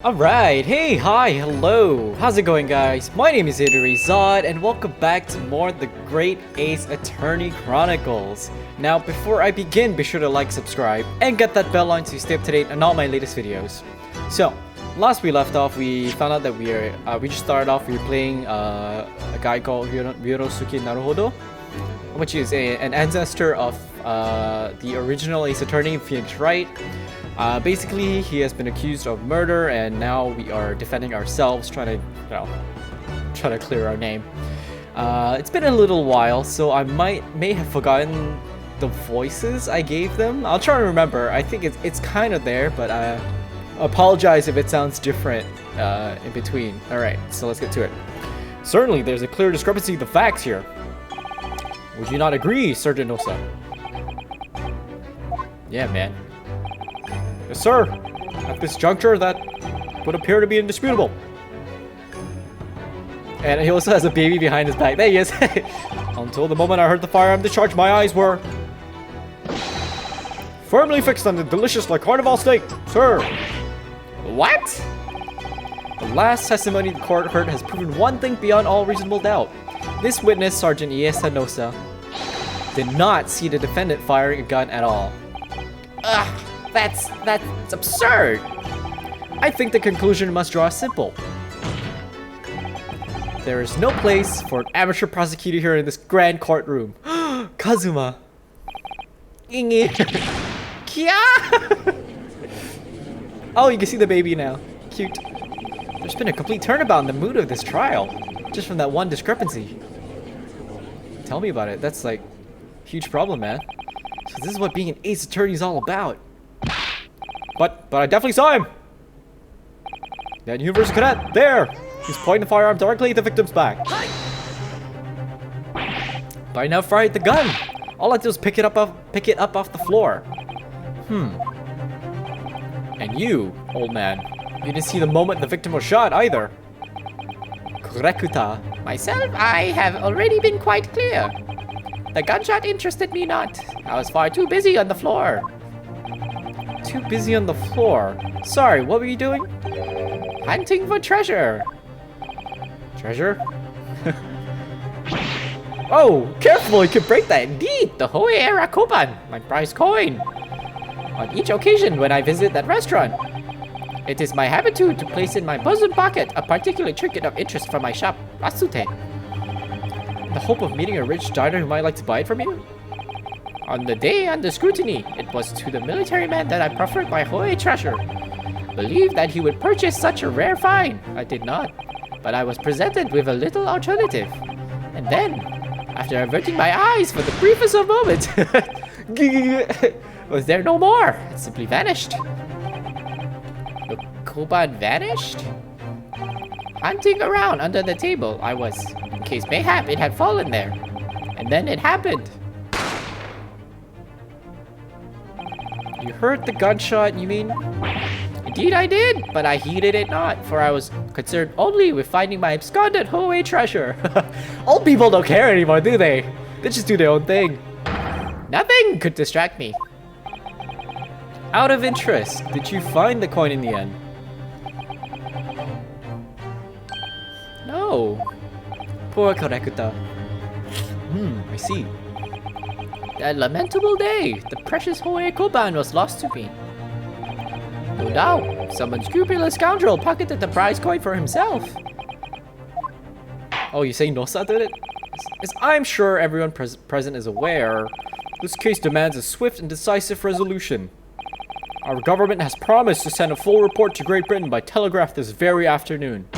Alright, hey, hi, hello, how's it going guys? My name is ZetaRayZod and welcome back to more of the Great Ace Attorney Chronicles. Now, before I begin, be sure to like, subscribe, and get that bell on to stay up to date on all my latest videos. So, last we left off, we found out that we just started off, we were playing a guy called Ryonosuke Naruhodo, which is an ancestor of the original Ace Attorney, Phoenix Wright. Basically, he has been accused of murder, and now we are defending ourselves, trying to clear our name. It's been a little while, so I may have forgotten the voices I gave them. I'll try to remember. I think it's kind of there, but I apologize if it sounds different in between. All right, so let's get to it. Certainly, there's a clear discrepancy of the facts here. Would you not agree, Sergeant Osa? Yeah, man. Yes, sir. At this juncture, that would appear to be indisputable. And he also has a baby behind his back. There he is. Until the moment I heard the firearm discharge, my eyes were firmly fixed on the delicious like carnival steak, sir. What? The last testimony the court heard has proven one thing beyond all reasonable doubt. This witness, Sergeant Iesa Nosa, did not see the defendant firing a gun at all. Ugh. That's absurd. I think the conclusion must draw simple. There is no place for an amateur prosecutor here in this grand courtroom. Kazuma. Ingi. Kia. Oh, you can see the baby now. Cute. There's been a complete turnabout in the mood of this trial, just from that one discrepancy. Tell me about it. That's like huge problem, man. So this is what being an ace attorney is all about. But I definitely saw him! That University cadet, there! He's pointing the firearm directly at the victim's back. But I now fired the gun! All I did was pick it up off the floor. And you, old man, you didn't see the moment the victim was shot either. Kurekuta. Myself, I have already been quite clear. The gunshot interested me not. I was far too busy on the floor. Too busy on the floor. Sorry, what were you doing? Hunting for treasure. Treasure? Oh, careful, you could break that. Indeed, the Hoei-era Koban, my prized coin. On each occasion when I visit that restaurant, it is my habitude to place in my bosom pocket a particular trinket of interest from my shop, Rasute. In the hope of meeting a rich diner who might like to buy it from you? On the day under scrutiny, it was to the military man that I proffered my Hoei treasure. Believed that he would purchase such a rare find. I did not, but I was presented with a little alternative. And then, after averting my eyes for the briefest of moments, was there no more. It simply vanished. The Koban vanished? Hunting around under the table, I was, in case mayhap it had fallen there. And then it happened. You heard the gunshot, you mean? Indeed I did, but I heeded it not, for I was concerned only with finding my absconded Hoei treasure. Old people don't care anymore, do they? They just do their own thing. Nothing could distract me. Out of interest, did you find the coin in the end? No. Poor Kurekuta. I see. That lamentable day, the precious Hoei Koban was lost to me. No doubt, some unscrupulous scoundrel pocketed the prize coin for himself. Oh, you say Nosa did it? As I'm sure everyone present is aware, this case demands a swift and decisive resolution. Our government has promised to send a full report to Great Britain by telegraph this very afternoon.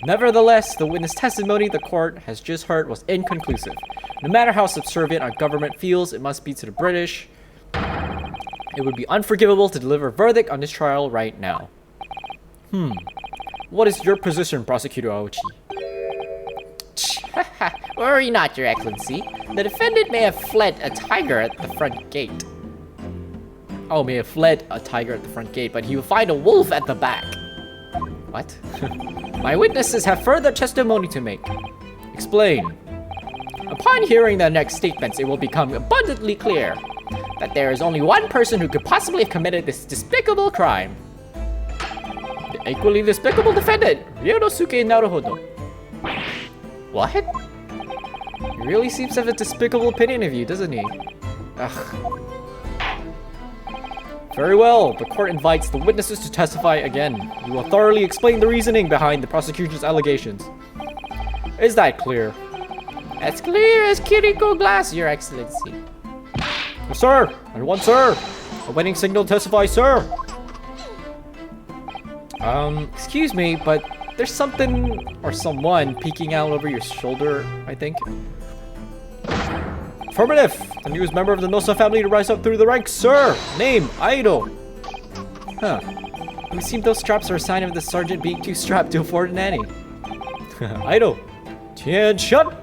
Nevertheless, the witness testimony the court has just heard was inconclusive. No matter how subservient our government feels it must be to the British, it would be unforgivable to deliver a verdict on this trial right now. What is your position, Prosecutor Aochi? Worry not, Your Excellency. The defendant may have fled a tiger at the front gate. Oh, may have fled a tiger at the front gate, but he will find a wolf at the back. What? My witnesses have further testimony to make. Explain. Upon hearing the next statements, it will become abundantly clear that there is only one person who could possibly have committed this despicable crime. equally despicable defendant, Ryonosuke Naruhodo. What? He really seems to have a despicable opinion of you, doesn't he? Ugh. Very well, the court invites the witnesses to testify again. You will thoroughly explain the reasoning behind the prosecution's allegations. Is that clear? As clear as Kiriko glass, Your Excellency. Yes, sir. And one, sir. Awaiting signal to testify, sir. Excuse me, but there's something or someone peeking out over your shoulder, I think. Affirmative. The newest member of the Nosa family to rise up through the ranks, sir. Name, Aido. Huh. It would seem those straps are a sign of the sergeant being too strapped to afford a nanny. Aido. Tian shut.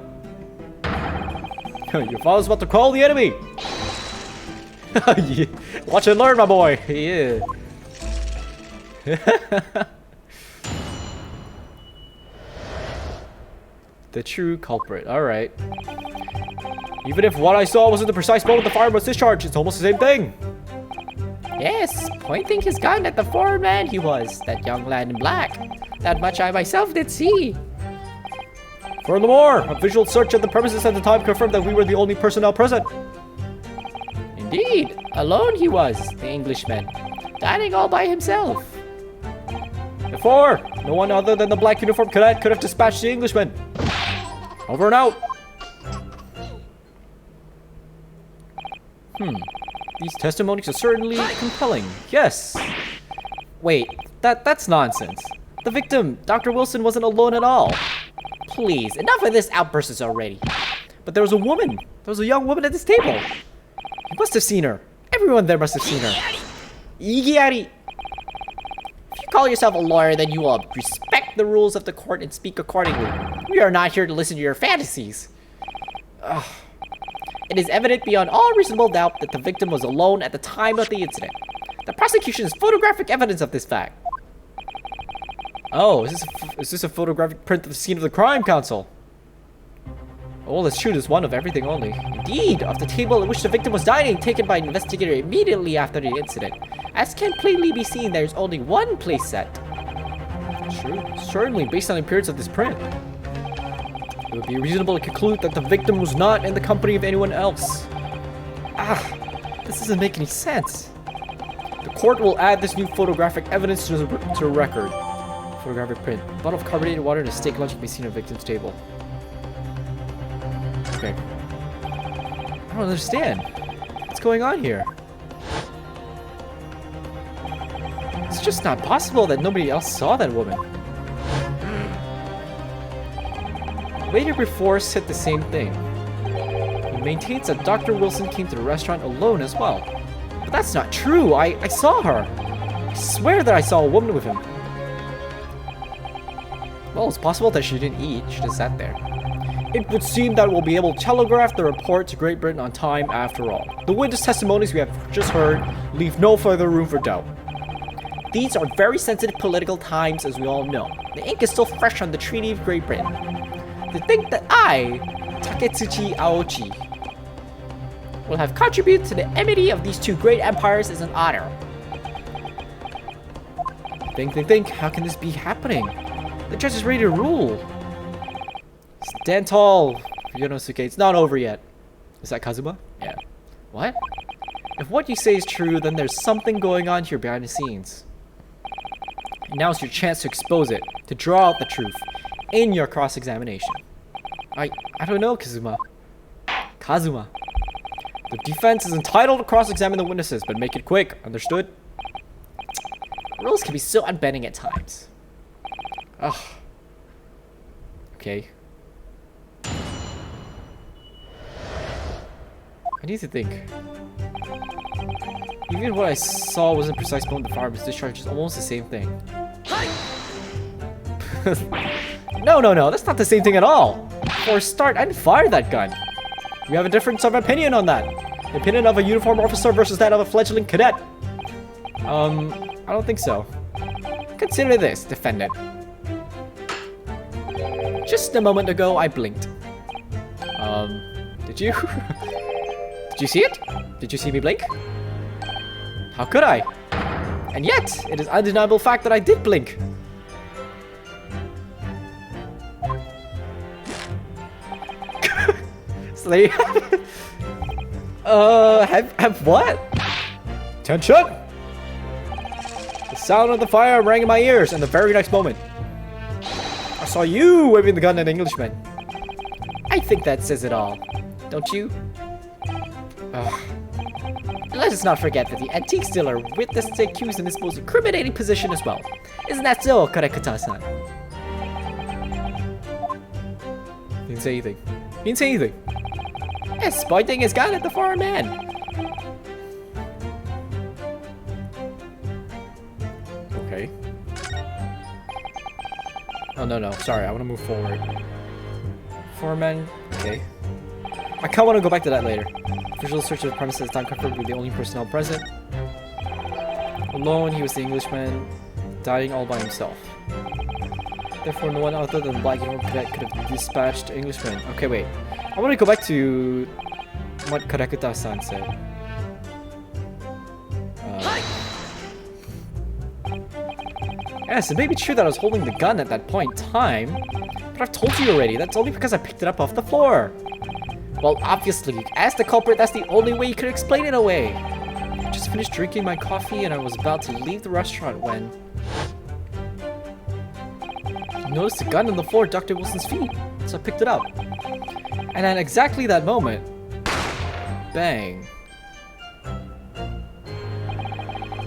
Your father's about to call the enemy. Yeah. Watch and learn, my boy. Yeah. The true culprit. Alright. Even if what I saw wasn't the precise moment the fire was discharged, it's almost the same thing. Yes, pointing his gun at the foreign man he was, that young lad in black. That much I myself did see. Furthermore, a visual search of the premises at the time confirmed that we were the only personnel present. Indeed, alone he was, the Englishman, dining all by himself. Therefore, no one other than the black uniformed cadet could have dispatched the Englishman. Over and out. These testimonies are certainly compelling. Yes. Wait, that's nonsense. The victim, Dr. Wilson, wasn't alone at all. Please, enough of this outbursts already. But there was a woman. There was a young woman at this table. You must have seen her. Everyone there must have seen her. Igiari. If you call yourself a lawyer, then you will respect the rules of the court and speak accordingly. We are not here to listen to your fantasies. Ugh. It is evident beyond all reasonable doubt that the victim was alone at the time of the incident. The prosecution has photographic evidence of this fact. Oh, is this a photographic print of the scene of the crime, Counsel? Oh, let's shoot as one of everything only. Indeed, of the table at which the victim was dining, taken by an investigator immediately after the incident. As can plainly be seen, there is only one place set. True, certainly, based on the appearance of this print. It would be reasonable to conclude that the victim was not in the company of anyone else. This doesn't make any sense. The court will add this new photographic evidence to the record. Photographic print. A bottle of carbonated water and a steak lunch can be seen on the victim's table. Okay. I don't understand. What's going on here? It's just not possible that nobody else saw that woman. The waiter before said the same thing. He maintains that Dr. Wilson came to the restaurant alone as well. But that's not true. I saw her. I swear that I saw a woman with him. Well, it's possible that she didn't eat. She just sat there. It would seem that we'll be able to telegraph the report to Great Britain on time after all. The witness testimonies we have just heard leave no further room for doubt. These are very sensitive political times, as we all know. The ink is still fresh on the Treaty of Great Britain. To think that I, Taketsuchi Aochi, will have contributed to the enmity of these two great empires is an honor. Think, how can this be happening? The judge is ready to rule. Stand tall, Ryonosuke, it's not over yet. Is that Kazuma? Yeah. What? If what you say is true, then there's something going on here behind the scenes. And now's your chance to expose it, to draw out the truth in your cross-examination. I don't know, Kazuma. The defense is entitled to cross-examine the witnesses, but make it quick, understood? Rules can be so unbending at times. Ugh. Okay. I need to think. Even what I saw wasn't precise moment the fire was discharged, it's almost the same thing. No, that's not the same thing at all. For a start, I didn't fire that gun. We have a difference of opinion on that. The opinion of a uniformed officer versus that of a fledgling cadet. I don't think so. Consider this, defendant. Just a moment ago, I blinked. Did you? Did you see it? Did you see me blink? How could I? And yet, it is undeniable fact that I did blink. So there you have it. Have what? Attention! The sound of the fire rang in my ears, and the very next moment, I saw you waving the gun at an Englishman. I think that says it all, don't you? Let us not forget that the antique dealer witnessed the accused in this most incriminating position as well. Isn't that so, Karekuta-san? He didn't say anything. He didn't say anything. Yes, pointing his gun at the foreign man. Okay. Oh, no. Sorry, I want to move forward. Foreign man. Okay. I kind of want to go back to that later. Visual search of the premises at the time confirmed with the only personnel present. Alone, he was the Englishman, dying all by himself. Therefore, no one other than the black uniform cadet could have dispatched the Englishman. Okay, wait. I want to go back to what Karekuta-san said. Yes, it may be true that I was holding the gun at that point in time, but I've told you already, that's only because I picked it up off the floor. Well, obviously, as the culprit, that's the only way you could explain it away. I just finished drinking my coffee and I was about to leave the restaurant when I noticed a gun on the floor at Dr. Wilson's feet, so I picked it up. And at exactly that moment, bang.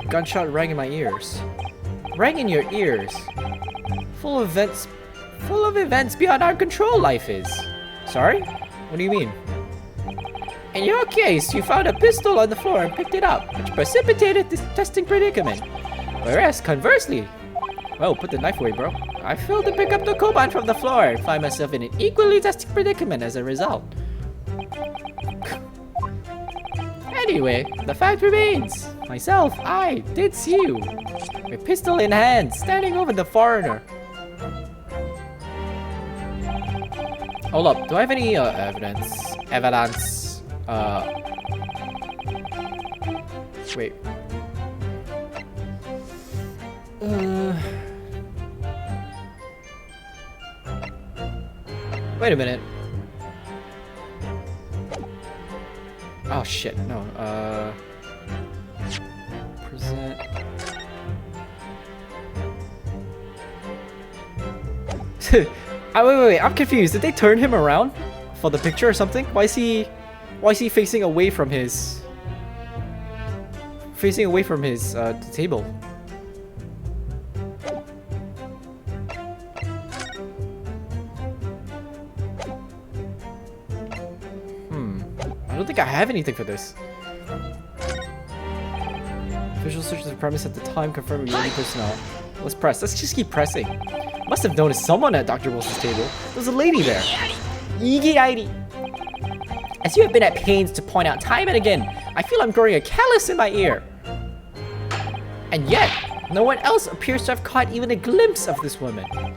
Gunshot rang in my ears. Rang in your ears. Full of events beyond our control, life is. Sorry? What do you mean? In your case, you found a pistol on the floor and picked it up, which precipitated this testing predicament. Whereas, conversely, well, put the knife away, bro. I failed to pick up the Koban from the floor and find myself in an equally testing predicament as a result. Anyway, the fact remains. Myself, I did see you, with pistol in hand, standing over the foreigner. Hold up, do I have any evidence? Wait. Wait a minute. Oh shit, no, present. Wait, I'm confused. Did they turn him around for the picture or something? Why is he facing away from his the table? I don't think I have anything for this. Visual search of the premise at the time confirmed with unique personnel. Let's press. Let's just keep pressing. Must have noticed someone at Dr. Wilson's table. There's a lady there. As you have been at pains to point out time and again, I feel I'm growing a callus in my ear. And yet, no one else appears to have caught even a glimpse of this woman. Ugh,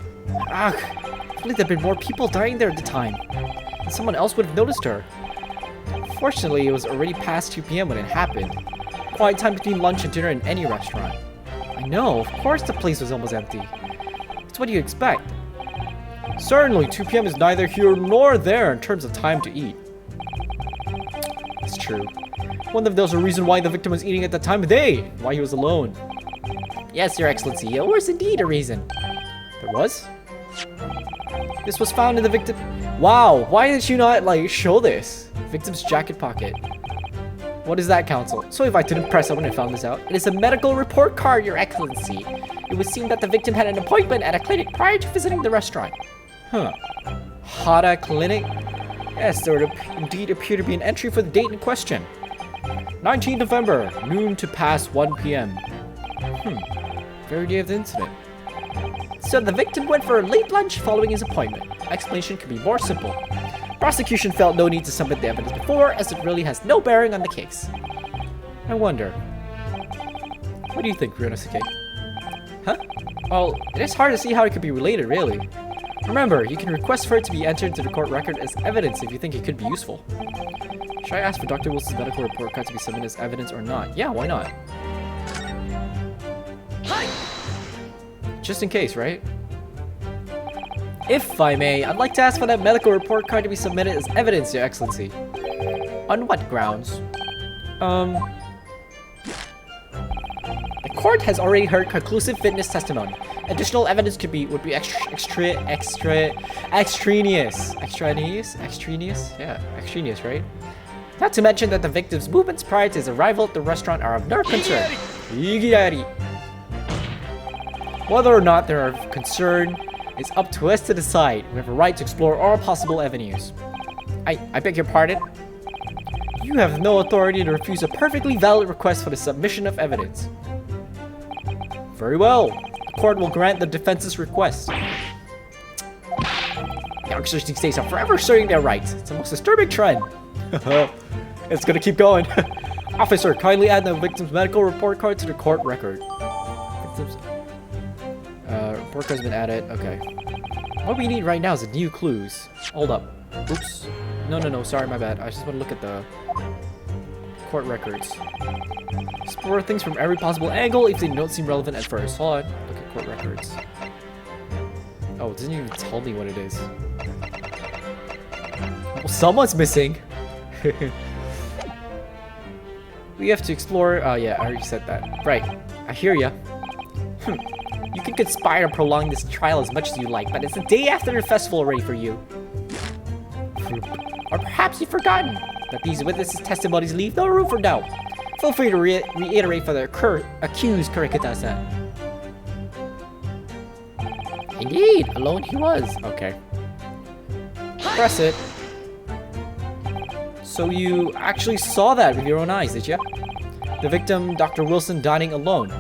I feel like there have been more people dying there at the time. And someone else would have noticed her. Fortunately, it was already past 2 p.m. when it happened. Quiet time between lunch and dinner in any restaurant. I know, of course the place was almost empty. It's what you expect. Certainly, 2 p.m. is neither here nor there in terms of time to eat. It's true. Wonder if there was a reason why the victim was eating at that time of day, why he was alone. Yes, Your Excellency, there was indeed a reason. There was? This was found in the victim... Wow, why did you not, like, show this? Victim's jacket pocket. What is that, Counsel? So if I didn't press it when I found this out. It is a medical report card, Your Excellency. It would seem that the victim had an appointment at a clinic prior to visiting the restaurant. Huh. Hara Clinic? Yes, there would indeed appear to be an entry for the date in question. 19th November, noon to past 1 p.m. Very day of the incident. So the victim went for a late lunch following his appointment. Explanation could be more simple. Prosecution felt no need to submit the evidence before, as it really has no bearing on the case. I wonder. What do you think, Ryonosuke? Huh? Well, it is hard to see how it could be related, really. Remember, you can request for it to be entered into the court record as evidence if you think it could be useful. Should I ask for Dr. Wilson's medical report card to be submitted as evidence or not? Yeah, why not? Just in case, right? If I may, I'd like to ask for that medical report card to be submitted as evidence, Your Excellency. On what grounds? The court has already heard conclusive fitness testimony. Additional evidence would be extraneous. Extraneous? Yeah, extraneous, right? Not to mention that the victim's movements prior to his arrival at the restaurant are of no concern. Whether or not they're of concern is up to us to decide. We have a right to explore all possible avenues. I beg your pardon? You have no authority to refuse a perfectly valid request for the submission of evidence. Very well. The court will grant the defense's request. The accusations states are forever asserting their rights. It's the most disturbing trend. It's gonna keep going. Officer, kindly add the victim's medical report card to the court record. Victim's report card's been added. Okay. What we need right now is new clues. Hold up. Oops. No. Sorry, my bad. I just want to look at the court records. Explore things from every possible angle if they don't seem relevant at first. Hold on. Look at court records. Oh, it doesn't even tell me what it is. Well, someone's missing. We have to explore. Yeah, I already said that. Right. I hear ya. You can conspire to prolong this trial as much as you like, but it's the day after the festival already for you. Or perhaps you've forgotten that these witnesses' testimonies leave no room for doubt. Feel free to reiterate for the accused Kurikata-san. Indeed, alone he was. Okay. Press it. So you actually saw that with your own eyes, did you? The victim, Dr. Wilson, dining alone.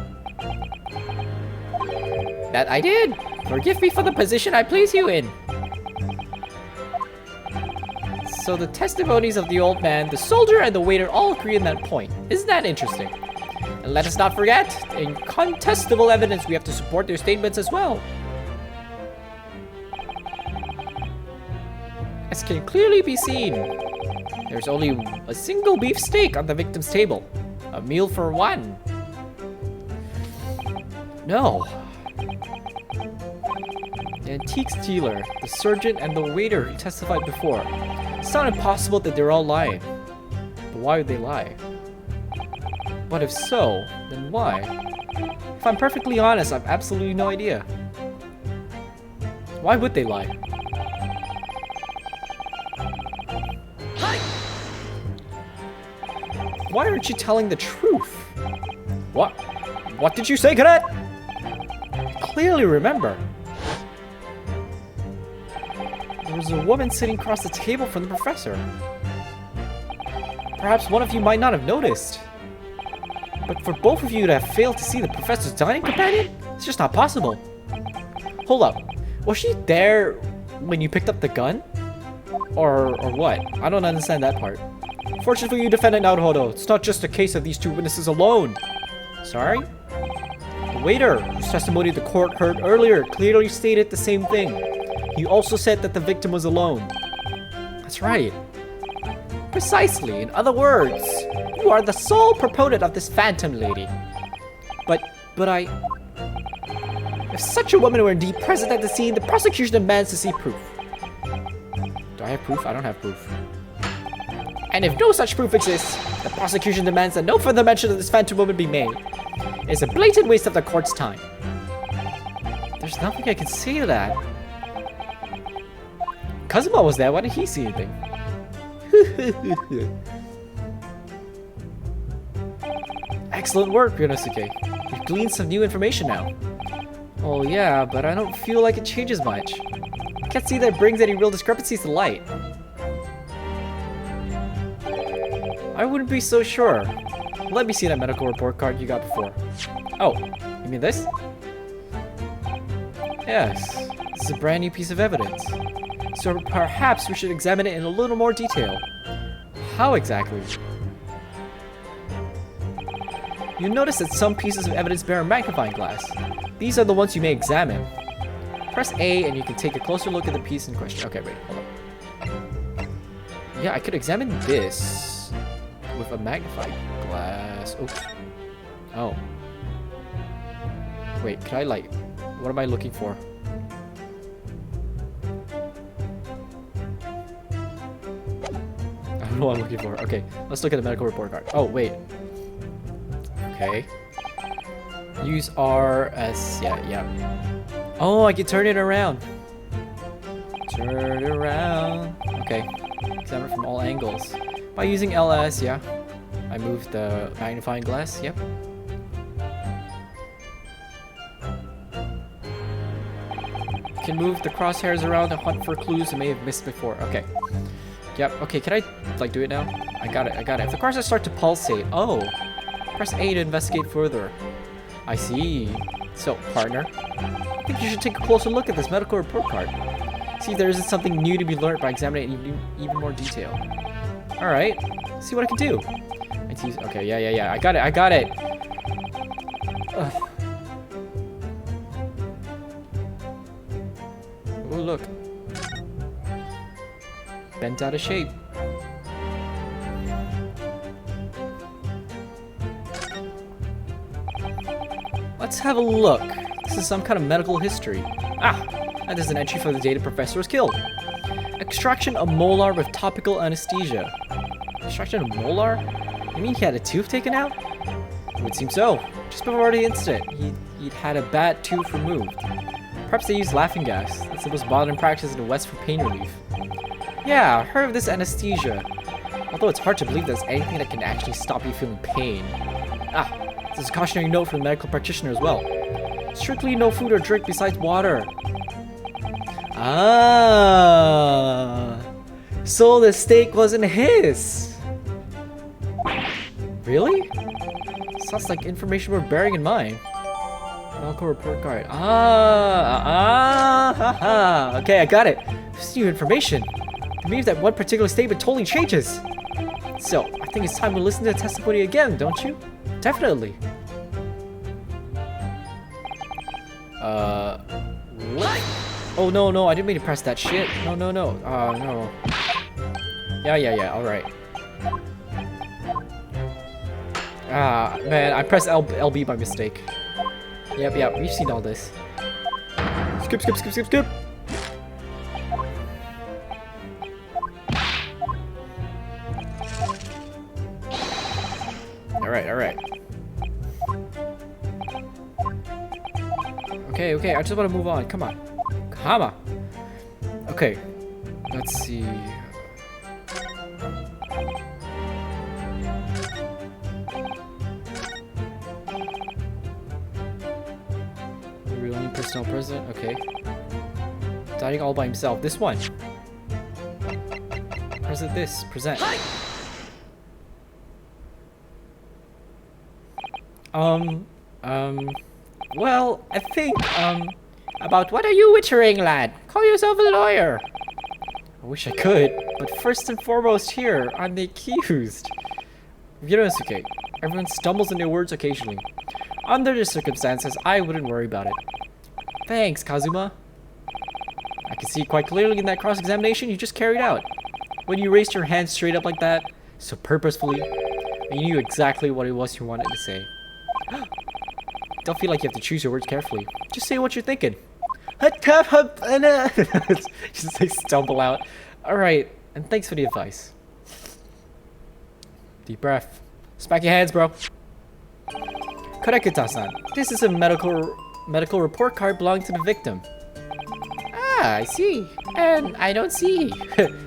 That I did. Forgive me for the position I place you in. So the testimonies of the old man, the soldier, and the waiter all agree on that point. Isn't that interesting? And let us not forget, incontestable evidence, we have to support their statements as well. As can clearly be seen, there's only a single beef steak on the victim's table. A meal for one. No. The antiques dealer, the surgeon, and the waiter who testified before. It's not impossible that they're all lying. But why would they lie? But if so, then why? If I'm perfectly honest, I have absolutely no idea. Why would they lie? Why aren't you telling the truth? What? What did you say, cadet? I clearly remember. There was a woman sitting across the table from the professor. Perhaps one of you might not have noticed. But for both of you to have failed to see the professor's dining companion, it's just not possible. Hold up. Was she there when you picked up the gun? Or what? I don't understand that part. Fortunately for you, Defendant Naruhodo, it's not just a case of these two witnesses alone. Sorry? The waiter, whose testimony the court heard earlier, clearly stated the same thing. He also said that the victim was alone. That's right. Precisely. In other words, you are the sole proponent of this phantom lady. But I... If such a woman were indeed present at the scene, the prosecution demands to see proof. Do I have proof? I don't have proof. And if no such proof exists, the prosecution demands that no further mention of this phantom woman be made. It's a blatant waste of the court's time. There's nothing I can say to that. Kazuma was there, why didn't he see anything? Excellent work, Ryonosuke. You've gleaned some new information now. Oh yeah, but I don't feel like it changes much. I can't see that it brings any real discrepancies to light. I wouldn't be so sure. Let me see that medical report card you got before. Oh, you mean this? Yes, this is a brand new piece of evidence. So perhaps we should examine it in a little more detail. How exactly? You notice that some pieces of evidence bear a magnifying glass. These are the ones you may examine. Press A and you can take a closer look at the piece in question. Okay, wait, hold on. Yeah, I could examine this with a magnifying glass. Oops. Oh. Wait, can I like... What am I looking for? what I'm looking for. Okay, let's look at the medical report card. Oh, wait. Okay. Use R as... yeah. Oh, I can turn it around. Turn it around. Okay. Examine it from all angles. By using LS, yeah. I moved the magnifying glass, yep. Can move the crosshairs around and hunt for clues I may have missed before. Okay. Yep, okay, can I, like, do it now? I got it. If the crosshairs start to pulsate, oh. Press A to investigate further. I see. So, partner, I think you should take a closer look at this medical report card. See if there isn't something new to be learned by examining it in even more detail. Alright, see what I can do. Okay, yeah. I got it. Ugh. Oh, look. Bent out of shape. Let's have a look. This is some kind of medical history. Ah, that is an entry for the date the professor was killed. Extraction of molar with topical anesthesia. Extraction of molar? You mean he had a tooth taken out? It would seem so. Just before the incident, he'd had a bad tooth removed. Perhaps they used laughing gas. That's the most modern practice in the West for pain relief. Yeah, I heard of this anesthesia. Although it's hard to believe there's anything that can actually stop you feeling pain. Ah, this is a cautionary note from the medical practitioner as well. Strictly no food or drink besides water. Ah, so the steak wasn't his. Really? Sounds like information we're bearing in mind. Medical report card. Okay, I got it. This is new information. It means that one particular statement totally changes. So, I think it's time to listen to the testimony again, don't you? Definitely. What? Oh, no, I didn't mean to press that shit. No. No. Yeah, alright. Ah, man, I pressed LB by mistake. Yep, we've seen all this. Skip. Alright. Okay, I just want to move on. Come on. Okay, let's see. Personnel present. Okay. Dining all by himself. This one. Present this. Present. Well, I think, about what are you wittering, lad? Call yourself a lawyer. I wish I could, but first and foremost here, I'm the accused. You know, it's okay. Everyone stumbles in their words occasionally. Under the circumstances, I wouldn't worry about it. Thanks, Kazuma. I can see quite clearly in that cross-examination you just carried out. When you raised your hand straight up like that, so purposefully, you knew exactly what it was you wanted to say. Don't feel like you have to choose your words carefully. Just say what you're thinking. Just like stumble out. Alright, and thanks for the advice. Deep breath. Smack your hands, bro. Korekita-san, this is a medical report card belonging to the victim. Ah, I see. And I don't see.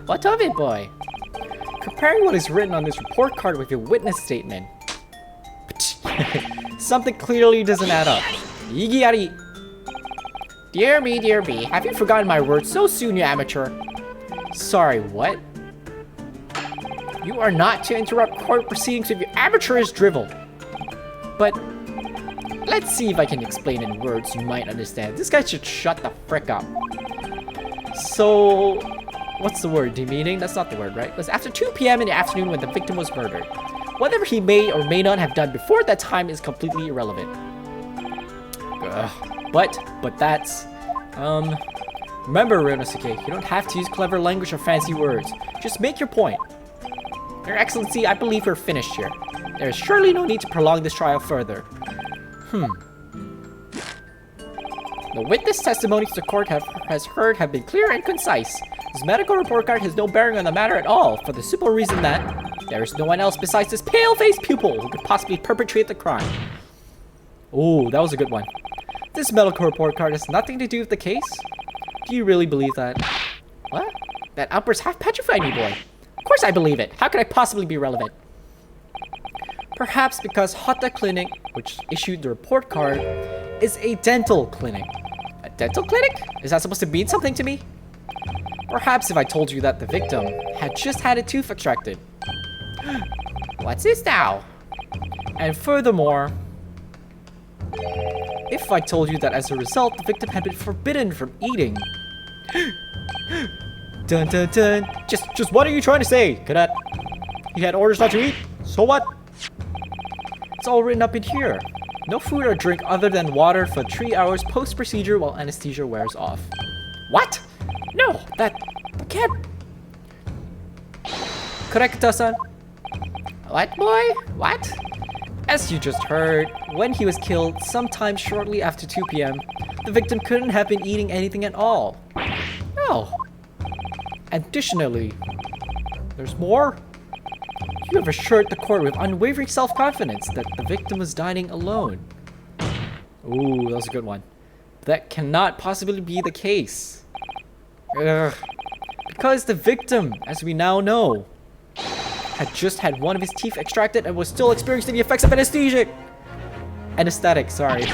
What of it, boy? Comparing what is written on this report card with your witness statement. Something clearly doesn't add up. Yigiari. Dear me, have you forgotten my words so soon, you amateur? Sorry, what? You are not to interrupt court proceedings with your amateurish drivel. But let's see if I can explain in words you might understand. This guy should shut the frick up. So, what's the word? Demeaning? That's not the word, right? It was after 2 p.m. in the afternoon when the victim was murdered. Whatever he may or may not have done before that time is completely irrelevant. But that's... Remember, Ryunosuke, you don't have to use clever language or fancy words. Just make your point. Your Excellency, I believe we're finished here. There is surely no need to prolong this trial further. The witness testimonies the court has heard have been clear and concise. This medical report card has no bearing on the matter at all, for the simple reason that there is no one else besides this pale-faced pupil who could possibly perpetrate the crime. Ooh, that was a good one. This medical report card has nothing to do with the case? Do you really believe that? What? That outburst half petrified me, boy. Of course I believe it. How could I possibly be relevant? Perhaps because Hotta Clinic, which issued the report card, is a dental clinic. A dental clinic? Is that supposed to mean something to me? Perhaps if I told you that the victim had just had a tooth extracted. What's this now? And furthermore, if I told you that as a result, the victim had been forbidden from eating. Dun dun dun. Just what are you trying to say, cadet? He had orders not to eat? So what? It's all written up in here. No food or drink other than water for 3 hours post-procedure while anesthesia wears off. What? No, that can't. Correct-san? What, boy? What? As you just heard, when he was killed sometime shortly after 2 p.m., the victim couldn't have been eating anything at all. No. Additionally, there's more. You have assured the court with unwavering self-confidence that the victim was dining alone. Ooh, that was a good one. That cannot possibly be the case. Ugh. Because the victim, as we now know, had just had one of his teeth extracted and was still experiencing the effects of anesthetic. Anesthetic, sorry.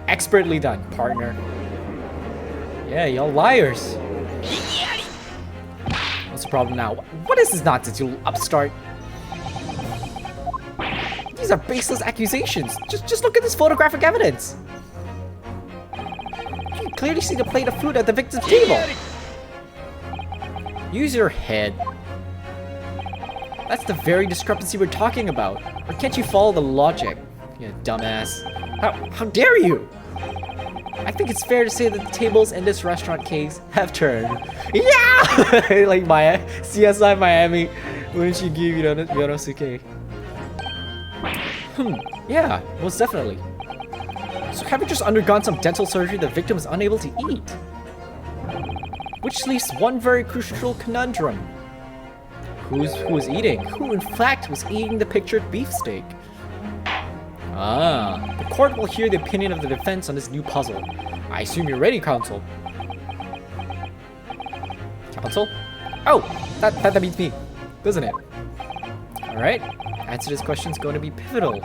Expertly done, partner. Yeah, y'all liars. What's the problem now? What is this nonsense, you upstart? These are baseless accusations. Just look at this photographic evidence. You can clearly see the plate of food at the victim's table. Use your head. That's the very discrepancy we're talking about. Or can't you follow the logic? You dumbass. How dare you? I think it's fair to say that the tables in this restaurant case have turned. Yeah! Like Maya, CSI Miami, when she gave Yonosuke. Yeah, most definitely. So having just undergone some dental surgery, the victim is unable to eat. Which leaves one very crucial conundrum. Who was eating? Who in fact was eating the pictured beefsteak? Ah, the court will hear the opinion of the defense on this new puzzle. I assume you're ready, counsel. Counsel? Oh, that means me, doesn't it? Alright, answer this question is going to be pivotal.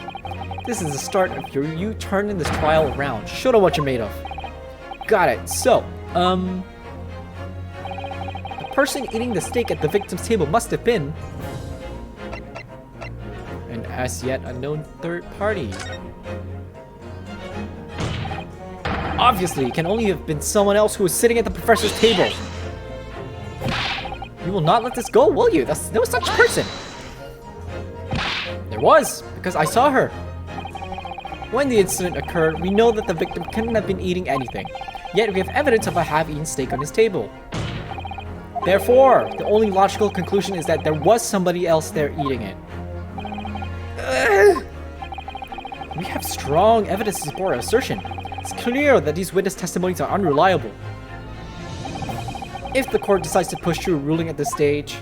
This is the start of you turning this trial around. Show them what you're made of. Got it. So, the person eating the steak at the victim's table must have been an as yet unknown third party. Obviously, it can only have been someone else who was sitting at the professor's table. You will not let this go, will you? There's no such person. There was, because I saw her. When the incident occurred, we know that the victim couldn't have been eating anything. Yet we have evidence of a half-eaten steak on his table. Therefore, the only logical conclusion is that there was somebody else there eating it. We have strong evidence to support our assertion. It's clear that these witness testimonies are unreliable. If the court decides to push through a ruling at this stage,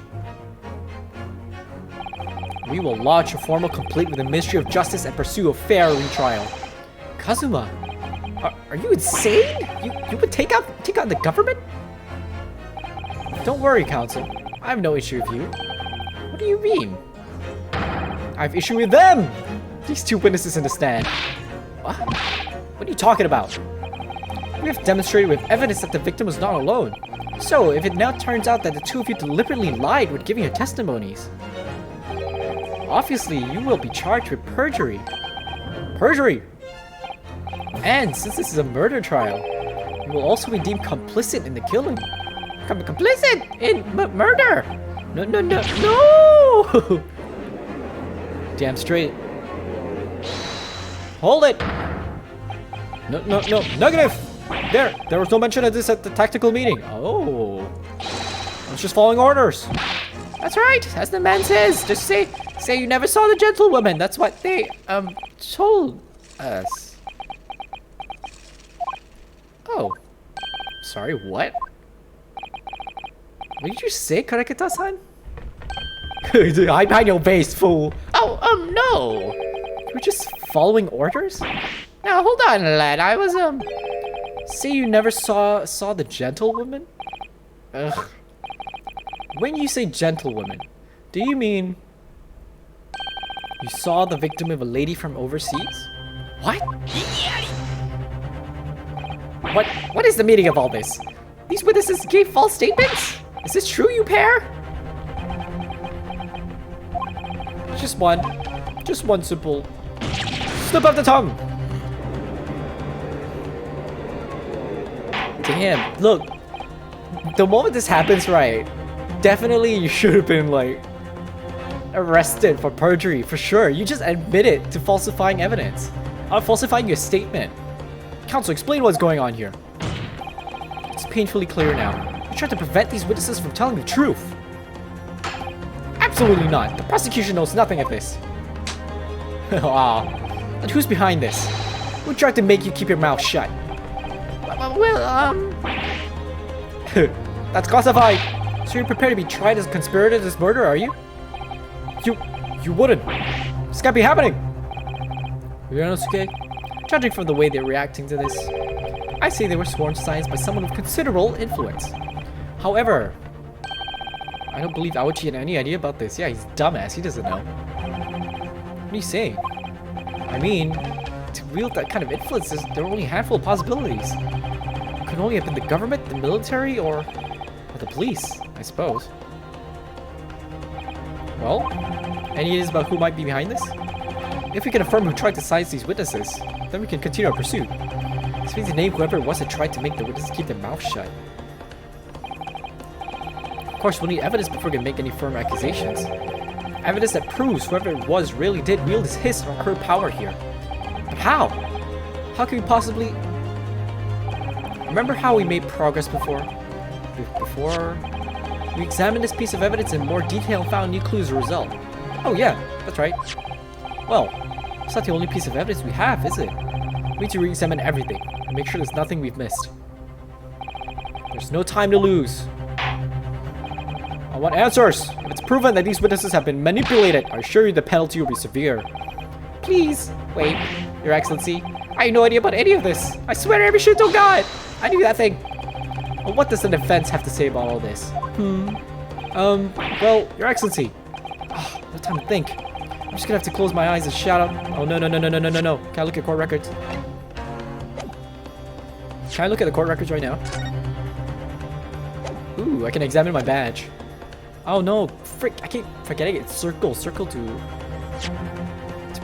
we will lodge a formal complaint with the Ministry of Justice and pursue a fair retrial. Kazuma, are you insane? You would take out the government? Don't worry, counsel. I have no issue with you. What do you mean? I have issue with them! These two witnesses in the stand. What? What are you talking about? We have demonstrated with evidence that the victim was not alone. So, if it now turns out that the two of you deliberately lied when giving your testimonies, obviously you will be charged with perjury. Perjury! And since this is a murder trial, you will also be deemed complicit in the killing. Complicit in murder! No! Damn straight. Hold it! No, negative! There was no mention of this at the tactical meeting. Oh. I was just following orders. That's right, as the man says. Just say you never saw the gentlewoman. That's what they, told us. Sorry, what? What did you say, Karakata-san? I'm behind your base, fool! Oh, no! You were just following orders? Now, hold on, lad. I was, Say you never saw the gentlewoman? Ugh. When you say gentlewoman, do you mean you saw the victim of a lady from overseas? What? What is the meaning of all this? These witnesses gave false statements? Is this true, you pair? Just one simple slip of the tongue. Damn, look, the moment this happens, right, definitely you should have been, like, arrested for perjury, for sure. You just admitted to falsifying evidence. Falsifying your statement. Counsel, explain what's going on here. It's painfully clear now. You tried to prevent these witnesses from telling the truth. Absolutely not. The prosecution knows nothing of this. Wow. And who's behind this? Who tried to make you keep your mouth shut? Well, That's classified. So you're prepared to be tried as a conspirator to this murder, are you? You wouldn't. This can't be happening. Ryunosuke, judging from the way they're reacting to this, I say they were sworn to science by someone of considerable influence. However, I don't believe Aochi had any idea about this. Yeah, he's a dumbass. He doesn't know. What are you saying? I mean, to wield that kind of influence, there are only a handful of possibilities. It could only have been the government, the military, or the police, I suppose. Well, any ideas about who might be behind this? If we can affirm who tried to silence these witnesses, then we can continue our pursuit. This means to name whoever it was that tried to make the witnesses keep their mouths shut. Of course, we'll need evidence before we can make any firm accusations. Evidence that proves whoever it was really did wield his or her power here. But how? How can we possibly... Remember how we made progress before? Before we examined this piece of evidence in more detail and found new clues as a result. Oh yeah, that's right. Well, it's not the only piece of evidence we have, is it? We need to re-examine everything and make sure there's nothing we've missed. There's no time to lose. I want answers! If it's proven that these witnesses have been manipulated, I assure you the penalty will be severe. Please, wait, Your Excellency. I had no idea about any of this. I swear every shit to God! I knew that thing. Well, what does the defense have to say about all this? Well, Your Excellency. Oh, no time to think. I'm just gonna have to close my eyes and shout out. Oh, no. Can I look at court records? Can I look at the court records right now? Ooh, I can examine my badge. Oh no, frick, I keep forgetting it. Circle to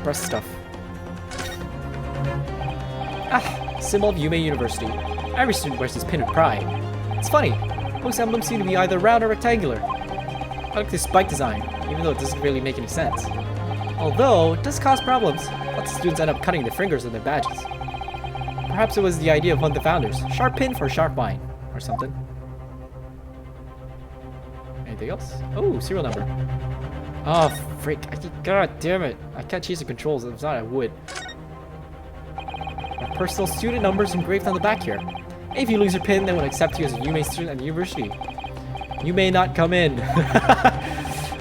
press stuff. Ah, symbol of Yume University. Every student wears this pin with pride. It's funny, most emblems seem to be either round or rectangular. I like this spike design, even though it doesn't really make any sense. Although, it does cause problems. Lots of students end up cutting their fingers on their badges. Perhaps it was the idea of one of the founders. Sharp pin for a sharp mind, or something. Anything else? Oh, serial number. Oh, freak. God damn it. I can't change the controls. If not, I would. My personal student number is engraved on the back here. If you lose your pin, they won't accept you as a Yume student at the university. You may not come in.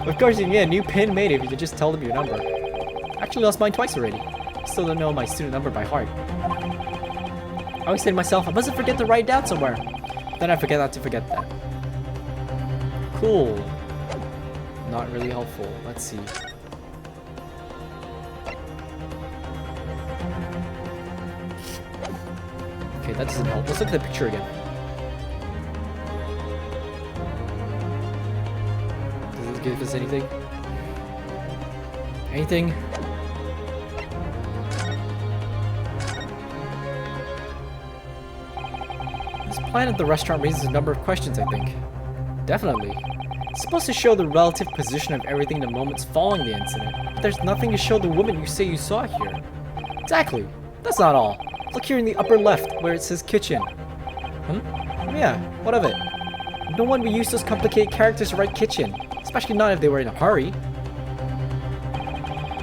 Of course, you can get a new pin made if you could just tell them your number. Actually, lost mine twice already. Still don't know my student number by heart. I always say to myself, I mustn't forget to write it down somewhere. Then I forget not to forget that. Cool. Not really helpful. Let's see. Okay, that doesn't help. Let's look at the picture again. Does it give us anything? Anything? This plan at the restaurant raises a number of questions, I think. Definitely. It's supposed to show the relative position of everything in the moments following the incident, but there's nothing to show the woman you say you saw here. Exactly. That's not all. Look here in the upper left, where it says kitchen. Yeah, what of it? No one would use those complicated characters to write kitchen, especially not if they were in a hurry.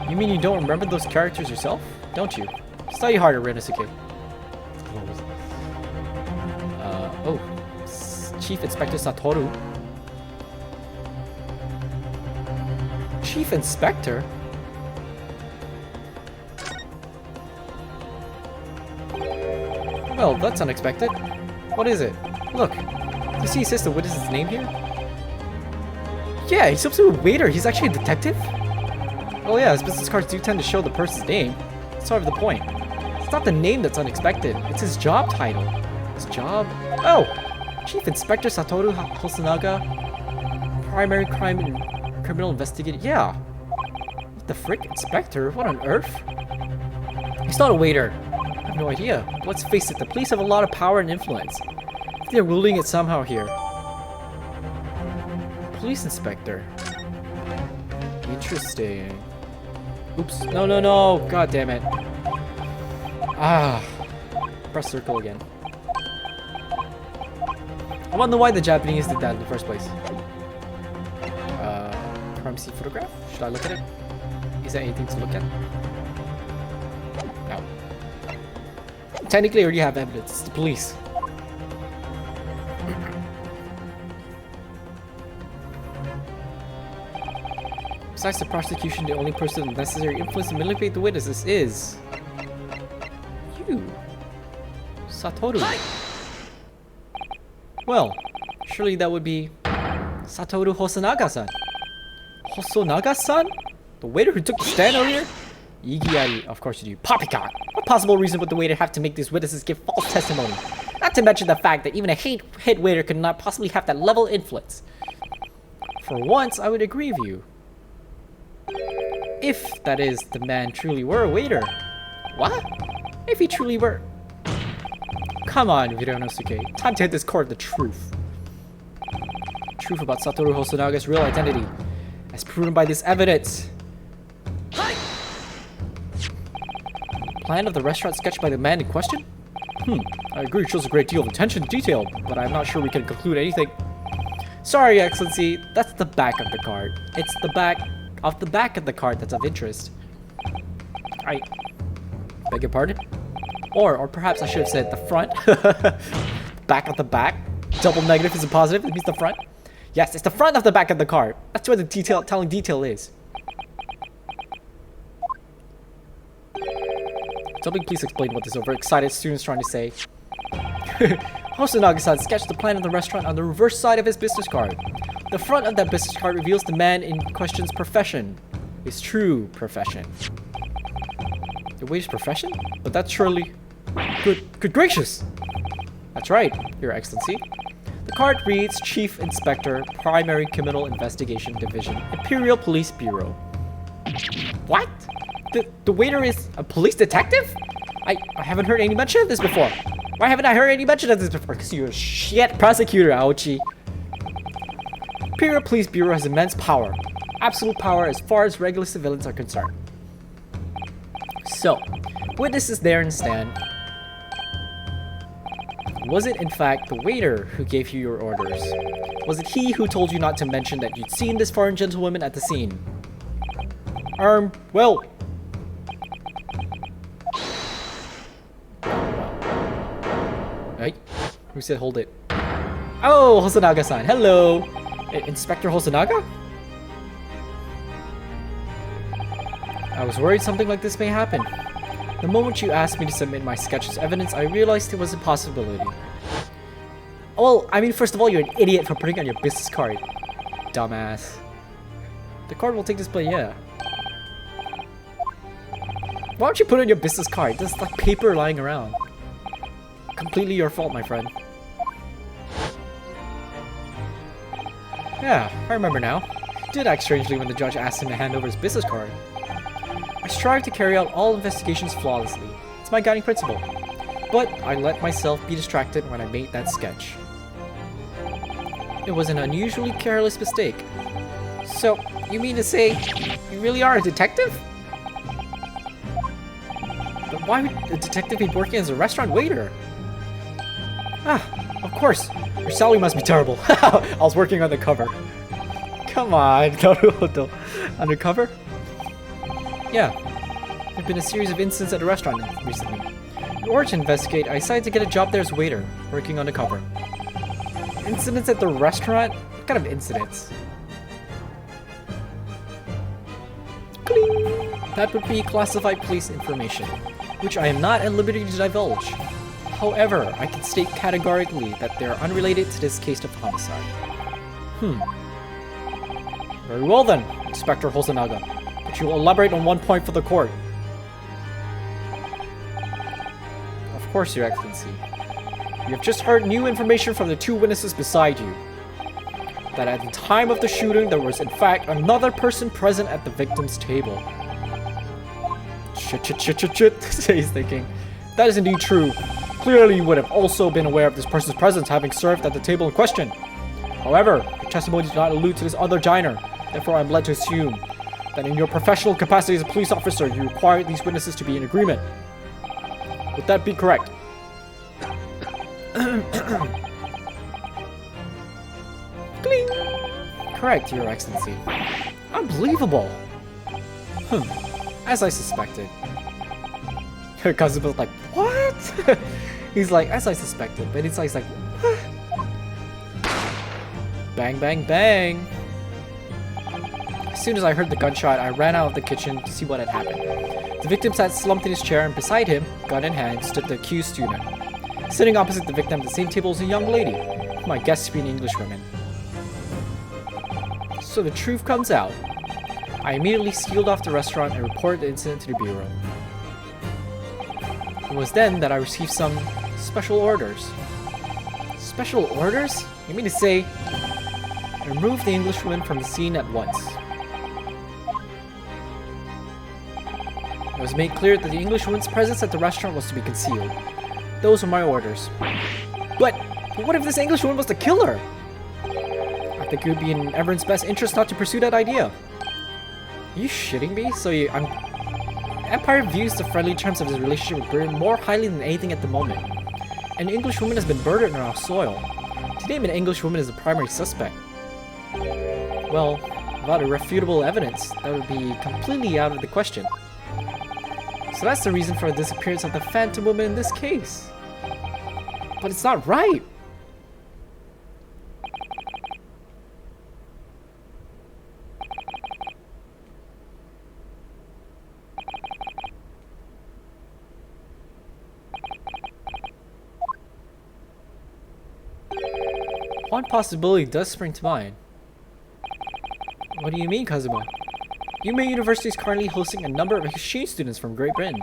You mean you don't remember those characters yourself? Don't you? Study harder, Ryunosuke. Oh. Chief Inspector Satoru. Chief Inspector? Well, that's unexpected. What is it? Look, do you see his sister witness's name here? Yeah, he's supposed to be a waiter. He's actually a detective? Well, yeah, his business cards do tend to show the person's name. That's sort of the point. It's not the name that's unexpected. It's his job title. His job? Oh! Chief Inspector Satoru Hosonaga. Primary crime and criminal investigator. Yeah. What the frick? Inspector? What on earth? He's not a waiter. I have no idea. But let's face it, the police have a lot of power and influence. They're wielding it somehow here. Police inspector. Interesting. Oops. No, no, no. God damn it. Ah. Press circle again. I wonder why the Japanese did that in the first place. Crime scene photograph? Should I look at it? Is there anything to look at? No. Technically, I already have evidence. It's the police. Besides the prosecution, the only person with necessary influence to manipulate the witnesses is... you. Satoru. Well, surely that would be... Satoru Hosonaga-san. Hosonaga-san? The waiter who took the stand earlier? Igiari, of course you do. Poppycock! What possible reason would the waiter have to make these witnesses give false testimony? Not to mention the fact that even a head waiter could not possibly have that level of influence. For once, I would agree with you. If, that is, the man truly were a waiter. What? If he truly were... Come on, Viranosuke. Time to hit this court the truth. Truth about Satoru Hosonaga's real identity, as proven by this evidence. Plan of the restaurant sketched by the man in question? I agree, it shows a great deal of attention to detail, but I'm not sure we can conclude anything. Sorry, Excellency, that's the back of the card. It's the back of the card that's of interest. I beg your pardon? Or perhaps I should have said the front. Back of the back. Double negative is a positive, it means the front. Yes, it's the front of the back of the card. That's where the telling detail is. Somebody please explain what this overexcited student's trying to say. Hosonaga-san sketched the plan of the restaurant on the reverse side of his business card. The front of that business card reveals the man in question's profession. His true profession. The waiter's profession? But that's surely... Good gracious! That's right, Your Excellency. The card reads Chief Inspector, Primary Criminal Investigation Division, Imperial Police Bureau. What? The waiter is a police detective? I haven't heard any mention of this before. Why haven't I heard any mention of this before? Because you're a shit prosecutor, Aochi. Imperial Police Bureau has immense power. Absolute power as far as regular civilians are concerned. So, witnesses there and stand. Was it in fact the waiter who gave you your orders? Was it he who told you not to mention that you'd seen this foreign gentlewoman at the scene? Well... Right? Who said hold it? Oh, Hosonaga-san, hello! Inspector Hosonaga? I was worried something like this may happen. The moment you asked me to submit my sketch as evidence, I realized it was a possibility. Well, I mean, first of all, you're an idiot for putting it on your business card. Dumbass. The card will take display, yeah. Why don't you put it on your business card? There's like paper lying around. Completely your fault, my friend. Yeah, I remember now. He did act strangely when the judge asked him to hand over his business card. I strive to carry out all investigations flawlessly. It's my guiding principle. But I let myself be distracted when I made that sketch. It was an unusually careless mistake. So, you mean to say you really are a detective? But why would a detective be working as a restaurant waiter? Ah, of course. Your salary must be terrible. I was working on the cover. Come on, Naruto. Undercover? Yeah. There have been a series of incidents at a restaurant recently. In order to investigate, I decided to get a job there as a waiter, working on the cover. Incidents at the restaurant? What kind of incidents? Cling. That would be classified police information, which I am not at liberty to divulge. However, I can state categorically that they are unrelated to this case of homicide. Very well then, Inspector Hosonaga. But you will elaborate on one point for the court. Of course, Your Excellency. You have just heard new information from the two witnesses beside you. That at the time of the shooting, there was in fact another person present at the victim's table. Shit, he's thinking. That is indeed true. Clearly, you would have also been aware of this person's presence having served at the table in question. However, your testimony does not allude to this other diner. Therefore, I am led to assume that in your professional capacity as a police officer, you require these witnesses to be in agreement. Would that be correct? Cling. Correct, Your Excellency. Unbelievable. As I suspected. Kazuma's like, what? He's like, as I suspected, but he's like, what? Bang, bang, bang. As soon as I heard the gunshot, I ran out of the kitchen to see what had happened. The victim sat slumped in his chair, and beside him, gun in hand, stood the accused student. Sitting opposite the victim at the same table was a young lady, whom I guessed to be an Englishwoman. So the truth comes out. I immediately sealed off the restaurant and reported the incident to the bureau. It was then that I received some special orders. Special orders? You mean to say, remove the Englishwoman from the scene at once. It was made clear that the Englishwoman's presence at the restaurant was to be concealed. Those were my orders. But what if this Englishwoman was the killer? I think it would be in everyone's best interest not to pursue that idea. Are you shitting me? Empire views the friendly terms of his relationship with Britain more highly than anything at the moment. An Englishwoman has been murdered on our soil. To name an Englishwoman as the primary suspect. Well, without irrefutable evidence, that would be completely out of the question. So that's the reason for the disappearance of the Phantom Woman in this case. But it's not right! One possibility does spring to mind. What do you mean, Kazuma? Yume University is currently hosting a number of exchange students from Great Britain.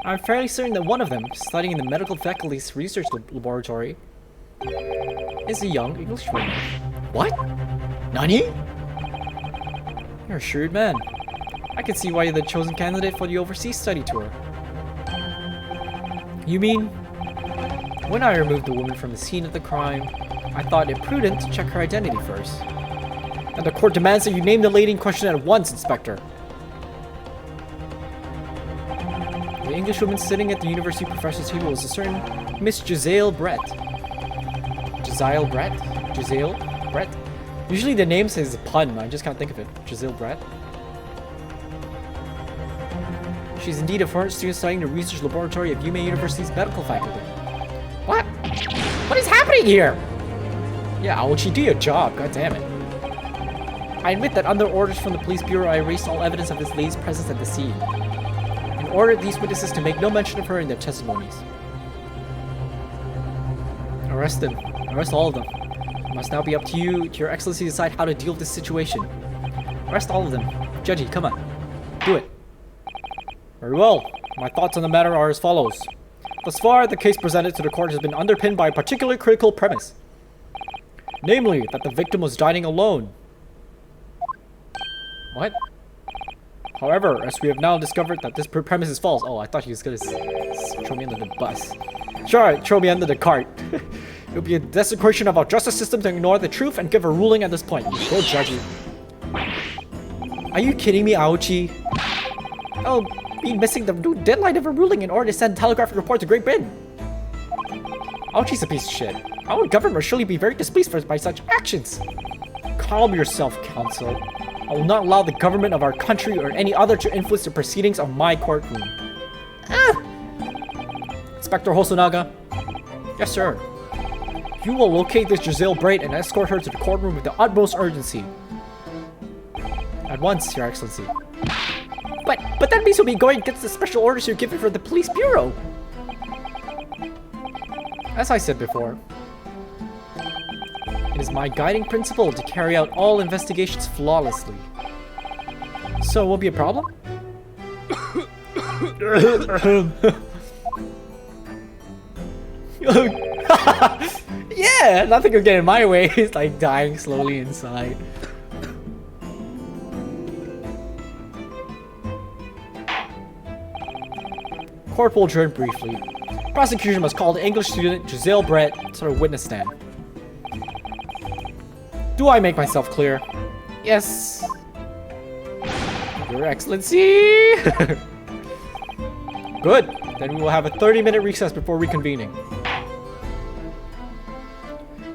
I'm fairly certain that one of them, studying in the medical faculty's research laboratory, is a young Englishwoman. What? Nani? You're a shrewd man. I can see why you're the chosen candidate for the overseas study tour. You mean, when I removed the woman from the scene of the crime, I thought it prudent to check her identity first. And the court demands that you name the lady in question at once, Inspector. The Englishwoman sitting at the university professor's table was a certain Miss Giselle Brett. Giselle Brett? Giselle Brett? Usually the name says a pun, I just can't think of it. Giselle Brett? She's indeed a foreign student studying the research laboratory of Yume University's medical faculty. What? What is happening here? Yeah, Aochi, do your job, god damn it. I admit that under orders from the police bureau, I erased all evidence of this lady's presence at the scene, and ordered these witnesses to make no mention of her in their testimonies. Arrest them. Arrest all of them. It must now be up to you, to your excellency, to decide how to deal with this situation. Arrest all of them. Judgy, come on. Do it. Very well. My thoughts on the matter are as follows. Thus far, the case presented to the court has been underpinned by a particularly critical premise. Namely, that the victim was dining alone. What? However, as we have now discovered that this premise is false. Oh, I thought he was gonna throw me under the bus. Sure, throw me under the cart. It would be a desecration of our justice system to ignore the truth and give a ruling at this point. Go, Judgy. Are you kidding me, Aochi? Oh, be missing the due deadline of a ruling in order to send a telegraphic report to Great Britain. Aochi's a piece of shit. Our government will surely be very displeased by such actions. Calm yourself, counsel. I will not allow the government of our country or any other to influence the proceedings of my courtroom. Inspector Hosonaga? Yes, sir. You will locate this Giselle Braid and escort her to the courtroom with the utmost urgency. At once, Your Excellency. But that means we'll be going against the special orders you're given from the police bureau. As I said before, it is my guiding principle to carry out all investigations flawlessly. So, won't be a problem? Yeah, nothing could get in my way. It's like dying slowly inside. Court will adjourn briefly. Prosecution must call the English student Giselle Brett to the witness stand. Do I make myself clear? Yes. Your Excellency! Good. Then we will have a 30-minute recess before reconvening.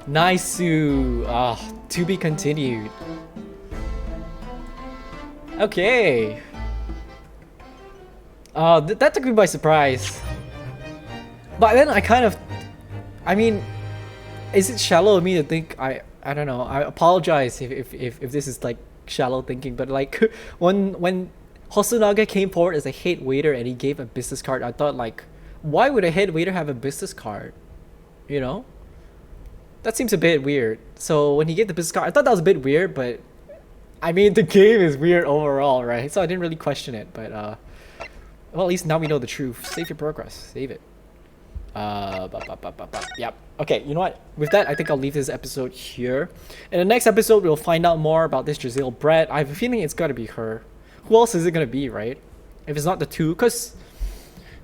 Nice. To be continued. Okay. That took me by surprise. But then I mean, is it shallow of me to think, I don't know, I apologize if this is like shallow thinking, but like when Hosonaga came forward as a head waiter and he gave a business card, I thought like, why would a head waiter have a business card? You know? That seems a bit weird. So when he gave the business card, I thought that was a bit weird, but I mean the game is weird overall, right? So I didn't really question it, but well, at least now we know the truth. Save your progress. Save it. Yep. Okay, you know what? With that, I think I'll leave this episode here. In the next episode, we'll find out more about this Giselle Brett. I have a feeling it's gotta be her. Who else is it gonna be, right? If it's not the two, because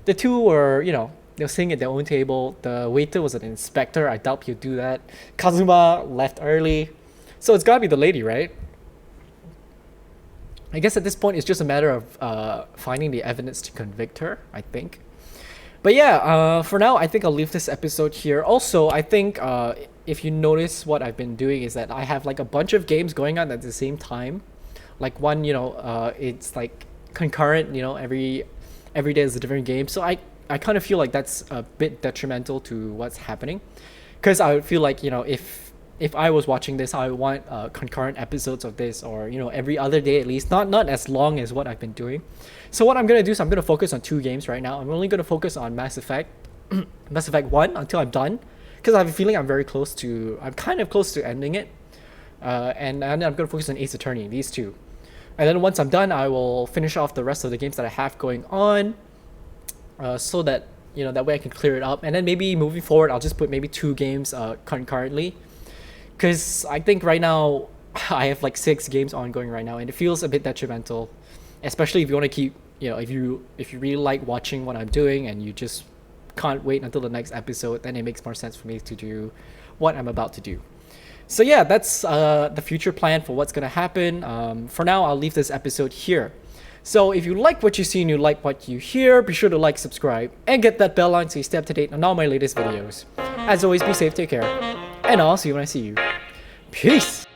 the two were, you know, they were sitting at their own table. The waiter was an inspector. I doubt he'll do that. Kazuma left early. So it's gotta be the lady, right? I guess at this point, it's just a matter of finding the evidence to convict her, I think. But yeah, for now, I think I'll leave this episode here. Also, I think if you notice what I've been doing is that I have like a bunch of games going on at the same time. Like one, you know, it's like concurrent, you know, every day is a different game. So I kind of feel like that's a bit detrimental to what's happening. Because I would feel like, you know, if I was watching this, I would want concurrent episodes of this, or, you know, every other day at least, not as long as what I've been doing. So what I'm gonna do is I'm gonna focus on 2 games right now. I'm only gonna focus on Mass Effect, Mass Effect 1 until I'm done, because I have a feeling I'm kind of close to ending it. And then I'm gonna focus on Ace Attorney, these 2. And then once I'm done, I will finish off the rest of the games that I have going on, so that, you know, that way I can clear it up. And then maybe moving forward, I'll just put maybe 2 games concurrently. Because I think right now, I have like 6 games ongoing right now, and it feels a bit detrimental. Especially if you want to keep, you know, if you really like watching what I'm doing and you just can't wait until the next episode, then it makes more sense for me to do what I'm about to do. So yeah, that's the future plan for what's going to happen. For now, I'll leave this episode here. So if you like what you see and you like what you hear, be sure to like, subscribe, and get that bell on so you stay up to date on all my latest videos. As always, be safe, take care, and I'll see you when I see you. Peace!